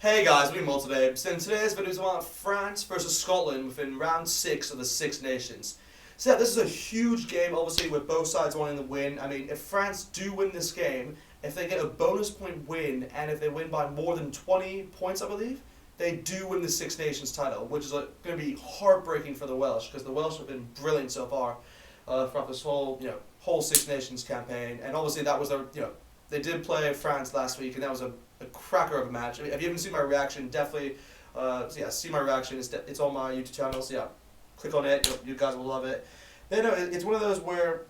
Hey guys, we're today. So in today's video is about France versus Scotland within round 6 of the Six Nations. So yeah, this is a huge game, obviously, with both sides wanting to win. I mean, if France do win this game, if they get a bonus point win, and if they win by more than 20 points, I believe, they do win the Six Nations title, which is going to be heartbreaking for the Welsh, because the Welsh have been brilliant so far throughout this whole Six Nations campaign. And obviously that was their, they did play France last week, and that was a cracker of a match. I mean, if you haven't seen my reaction, definitely, see my reaction. It's on my YouTube channel, so yeah, click on it. You guys will love it. But it's one of those where,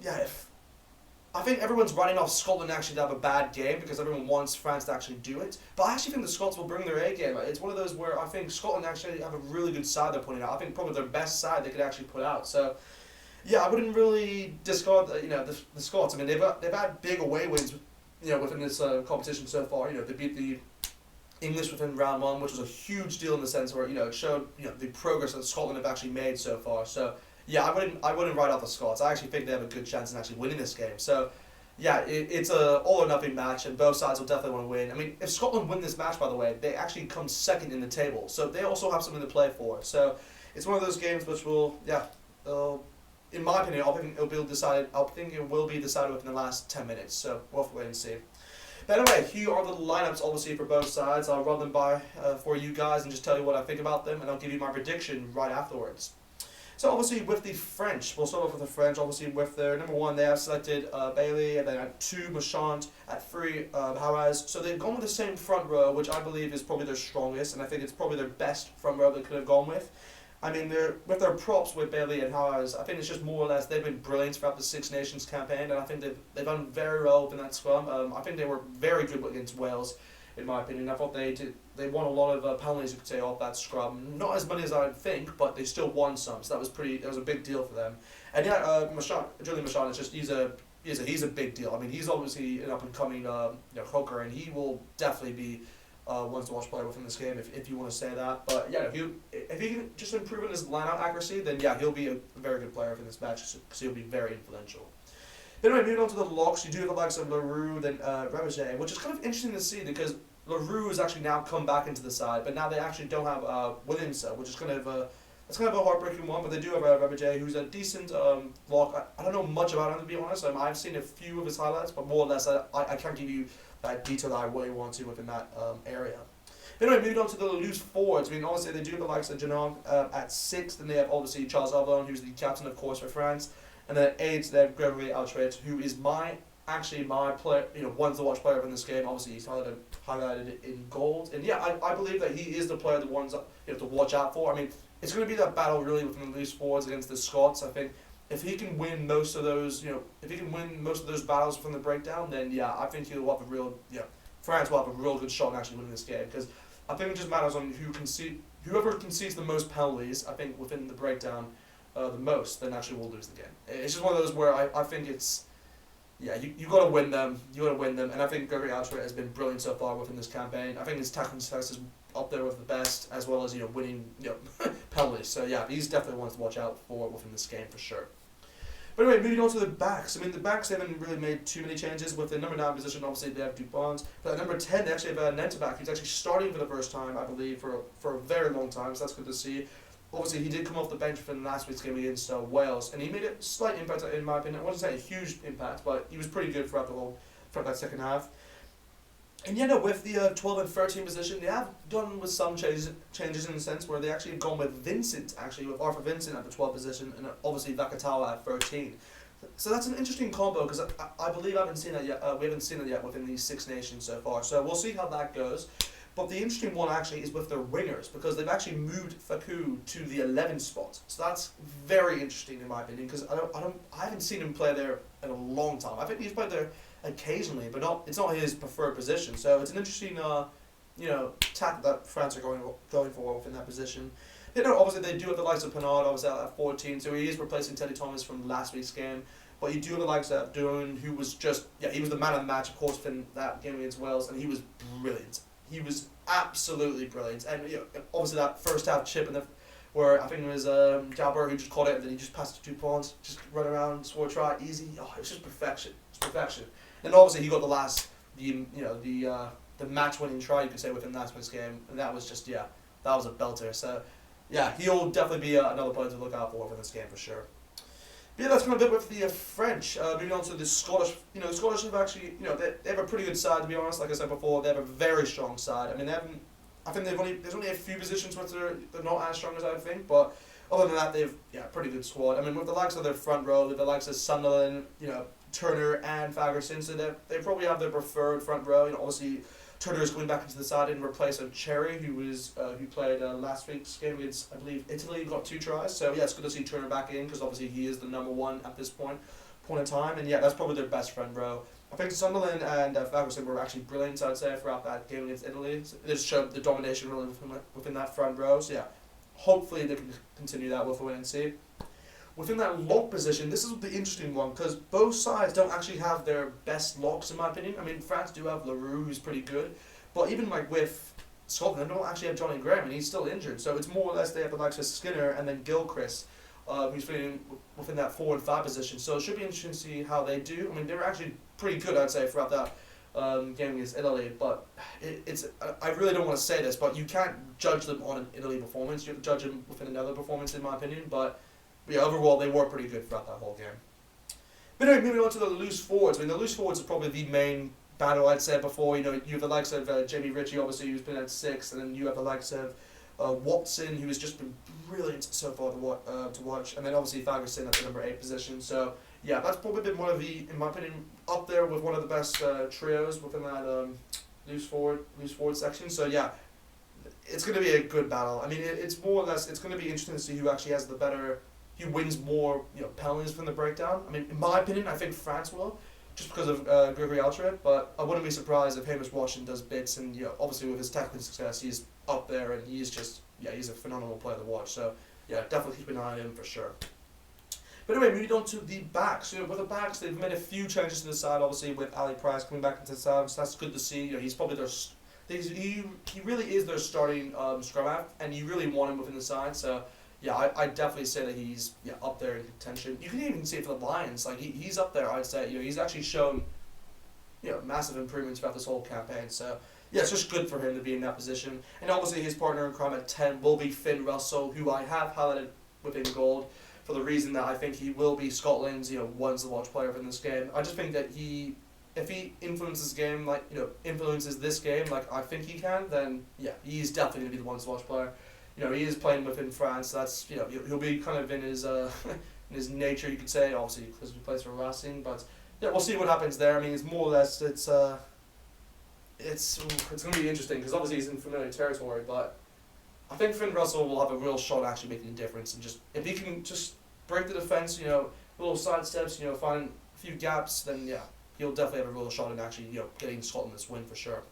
I think everyone's writing off Scotland actually to have a bad game because everyone wants France to actually do it. But I actually think the Scots will bring their A game. It's one of those where I think Scotland actually have a really good side they're putting out. I think probably their best side they could actually put out. So, yeah, I wouldn't really discard the Scots. I mean, they've had big away wins within this competition so far. They beat the English within round 1, which was a huge deal in the sense where it showed the progress that Scotland have actually made so far. So yeah, I wouldn't write off the Scots. I actually think they have a good chance in actually winning this game. So yeah, it's a all or nothing match, and both sides will definitely want to win. I mean, if Scotland win this match, by the way, they actually come second in the table, so they also have something to play for. So it's one of those games which will in my opinion, I think it will be decided within the last 10 minutes. So we'll have to wait and see. But anyway, here are the lineups, obviously, for both sides. I'll run them by for you guys and just tell you what I think about them, and I'll give you my prediction right afterwards. So obviously with the French, we'll start off with the French. Obviously with their number 1, they have selected Bailey, and then at 2, Marchand, at 3, Hawaz. So they've gone with the same front row, which I believe is probably their strongest, and I think it's probably their best front row they could have gone with. I mean, with their props with Bailey and Hawaz, I think it's just more or less they've been brilliant throughout the Six Nations campaign, and I think they've done very well within that scrum. I think they were very good against Wales, in my opinion. I thought they won a lot of penalties, you could say, off that scrum. Not as many as I would think, but they still won some, so that was a big deal for them. And yeah, Julian Marchand is just he's a big deal. I mean, he's obviously an up and coming hooker, and he will definitely be one to watch player within this game, if you want to say that. But yeah, if he can just improve on his line-out accuracy, then yeah, he'll be a very good player for this match, because he'll be very influential. Anyway, moving on to the locks, you do have the likes of Leroux, then Rugby, which is kind of interesting to see, because Leroux has actually now come back into the side, but now they actually don't have Williamson, which is kind of a heartbreaking one. But they do have Rugby, who's a decent lock. I don't know much about him, to be honest. I've seen a few of his highlights, but more or less I can't give you that detail that I really want to within that area. Anyway, moving on to the loose forwards. I mean, obviously they do have the likes of Janon at 6, then they have obviously Charles Avalon, who's the captain, of course, for France, and then at 8 they have Gregory Altrate, who is my player, one to watch player in this game. Obviously he's highlighted in gold, and yeah, I believe that he is the player the ones that you have to watch out for. I mean, it's going to be that battle really within the loose forwards against the Scots. I think if he can win most of those, battles from the breakdown, then yeah, I think he'll have France will have a real good shot in actually winning this game, because I think it just matters on whoever concedes the most penalties. I think within the breakdown, the most, then actually will lose the game. It's just one of those where I think it's, you got to win them. You got to win them, and I think Gregory Altrate has been brilliant so far within this campaign. I think his tackling success is up there with the best, as well as winning penalties. So yeah, he's definitely one to watch out for within this game for sure. But anyway, moving on to the backs. I mean, the backs, they haven't really made too many changes. With the number 9 position, obviously they have Dupont. But at number 10, they actually have Nenta, who's actually starting for the first time, I believe, for a very long time. So that's good to see. Obviously, he did come off the bench for last week's game against Wales, and he made a slight impact, in my opinion. I wouldn't say a huge impact, but he was pretty good throughout that second half. And with the 12 and 13 position, they have done with some changes in the sense where they actually have gone with Vincent, with Arthur Vincent at the 12 position, and obviously Vakatawa at 13. So that's an interesting combo, because I believe I haven't seen that yet. We haven't seen it yet within these Six Nations so far. So we'll see how that goes. But the interesting one actually is with their wingers, because they've actually moved Faku to the 11th spot. So that's very interesting in my opinion, because I haven't seen him play there in a long time. I think he's played there occasionally, but it's not his preferred position. So it's an interesting tack that France are going for within that position. Obviously they do have the likes of Pinard, obviously at 14, so he is replacing Teddy Thomas from last week's game. But you do have the likes of Duran, who was he was the man of the match, of course, in that game against Wales, and he was brilliant. He was absolutely brilliant, and obviously that first half chip where I think it was Jalbert who just caught it, and then he just passed it to Dupont, just run around, score a try, easy. Oh, it was just perfection. It's perfection. And obviously he got the the match-winning try, you could say, within last week's game, and that was just, that was a belter. So, yeah, he'll definitely be another player to look out for this game for sure. But yeah, that's kind of it with the French. Moving on to the Scottish. The Scottish have actually, they have a pretty good side, to be honest. Like I said before, they have a very strong side. I mean, I think there's only a few positions where they're not as strong as I think, but other than that, they've a pretty good squad. I mean, with the likes of their front row, with the likes of Sunderland, Turner and Fagerson, so they probably have their preferred front row. Obviously, Turner is going back into the side in replace of Cherry, who played last week's game against, I believe, Italy, got 2 tries. So yeah, it's good to see Turner back in because obviously he is the number 1 at this point in time, and yeah, that's probably their best front row. I think Sunderland and Fagerson were actually brilliant, I'd say, throughout that game against Italy. So they just showed the domination really within that front row. So yeah, hopefully they can continue that with a win and see. Within that lock position, this is the interesting one because both sides don't actually have their best locks, in my opinion. I mean, France do have Leroux, who's pretty good, but even like with Scotland, they don't actually have Johnny Graham, and he's still injured. So it's more or less they have the likes of Skinner and then Gilchrist, who's playing within that 4 and 5 position. So it should be interesting to see how they do. I mean, they were actually pretty good, I'd say, throughout that game against Italy. But I really don't want to say this, but you can't judge them on an Italy performance. You have to judge them within another performance, in my opinion. But yeah, overall, they were pretty good throughout that whole game. But anyway, moving on to the loose forwards. I mean, the loose forwards are probably the main battle, I'd say, before. You have the likes of Jamie Ritchie, obviously, who's been at 6, and then you have the likes of Watson, who has just been brilliant so far to watch, and then obviously Fagerson at the number 8 position. So yeah, that's probably been one of the, in my opinion, up there with one of the best trios within that loose forward section. So yeah, it's going to be a good battle. I mean, it's more or less, it's going to be interesting to see who actually has the better, who wins more penalties from the breakdown. I mean, in my opinion, I think France will, just because of Gregory Altrip, but I wouldn't be surprised if Hamish Washington does bits, and obviously with his technical success, he's up there, and he's a phenomenal player to watch. So yeah, definitely keep an eye on him for sure. But anyway, moving on to the backs. With the backs, they've made a few changes to the side. Obviously, with Ali Price coming back into the side, so that's good to see. He's probably he really is their starting scrum half, and you really want him within the side. So yeah, I definitely say that he's up there in contention. You can even see it for the Lions. Like he's up there. I'd say he's actually shown massive improvements throughout this whole campaign. So yeah, it's just good for him to be in that position. And obviously his partner in crime at 10 will be Finn Russell, who I have highlighted within gold for the reason that I think he will be Scotland's ones to watch player in this game. I just think that if he influences game influences this game like I think he can, then yeah, he's definitely gonna be the ones to watch player. He is playing within France. So that's he'll be kind of in his in his nature, you could say, obviously because he plays for Racing. But yeah, we'll see what happens there. I mean, it's more or less it's going to be interesting because obviously he's in familiar territory. But I think Finn Russell will have a real shot at actually making a difference, and just if he can just break the defense, little side steps, find a few gaps, then yeah, he'll definitely have a real shot at actually getting Scotland this win for sure.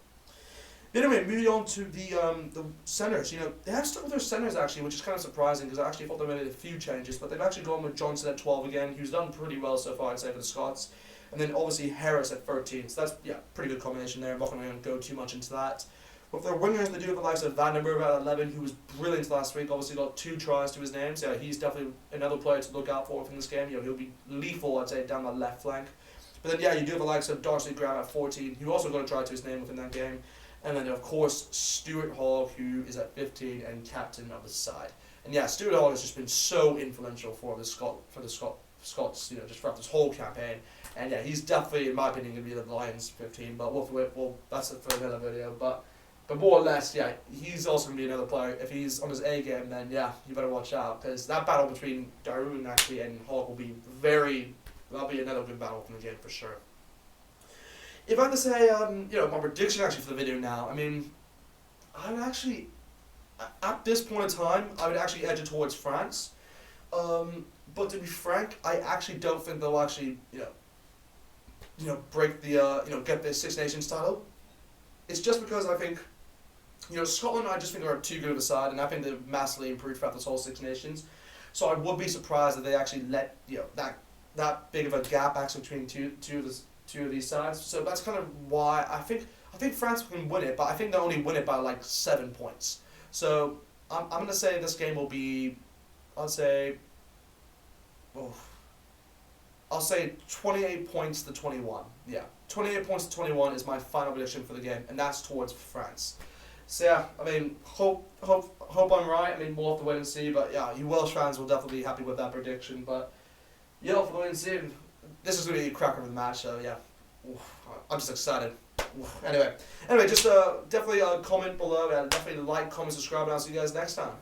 Anyway, moving on to the centres. They have stuck with their centres actually, which is kind of surprising because I actually thought they made a few changes, but they've actually gone with Johnson at 12 again, who's done pretty well so far, I'd say, for the Scots, and then obviously Harris at 13. So that's pretty good combination there. I'm not going to go too much into that. With their wingers, they do have the likes of Vandenberg at 11, who was brilliant last week. Obviously got 2 tries to his name, so he's definitely another player to look out for in this game. He'll be lethal, I'd say, down the left flank. But then you do have the likes of Darcy Graham at 14, who also got a try to his name within that game. And then, of course, Stuart Hall, who is at 15 and captain of the side. And yeah, Stuart Hall has just been so influential for the Scots, just throughout this whole campaign. And yeah, he's definitely, in my opinion, going to be the Lions 15. But that's it for another video. But more or less, yeah, he's also going to be another player. If he's on his A game, then yeah, you better watch out, because that battle between Darun actually and Hawk will be that'll be another good battle from the game for sure. If I had to say, my prediction actually for the video now, I mean, I would actually, at this point in time, I would actually edge it towards France. But to be frank, I actually don't think they'll actually, break the, get the Six Nations title. It's just because I think, Scotland, I just think they're too good of a side, and I think they've massively improved throughout this whole Six Nations. So I would be surprised if they actually let, that big of a gap actually between two of these sides. So that's kind of why I think France can win it, but I think they'll only win it by like 7 points. So I'm gonna say this game will be, I'll say, I'll say 28 points to 21. Yeah, 28 points to 21 is my final prediction for the game, and that's towards France. So yeah, I mean, hope I'm right. I mean, we'll have to wait and see. But yeah, you Welsh fans will definitely be happy with that prediction. But yeah, we'll have to wait and see. This is going to be a cracker of the match. So yeah, I'm just excited. Anyway, just definitely comment below and definitely like, comment, subscribe, and I'll see you guys next time.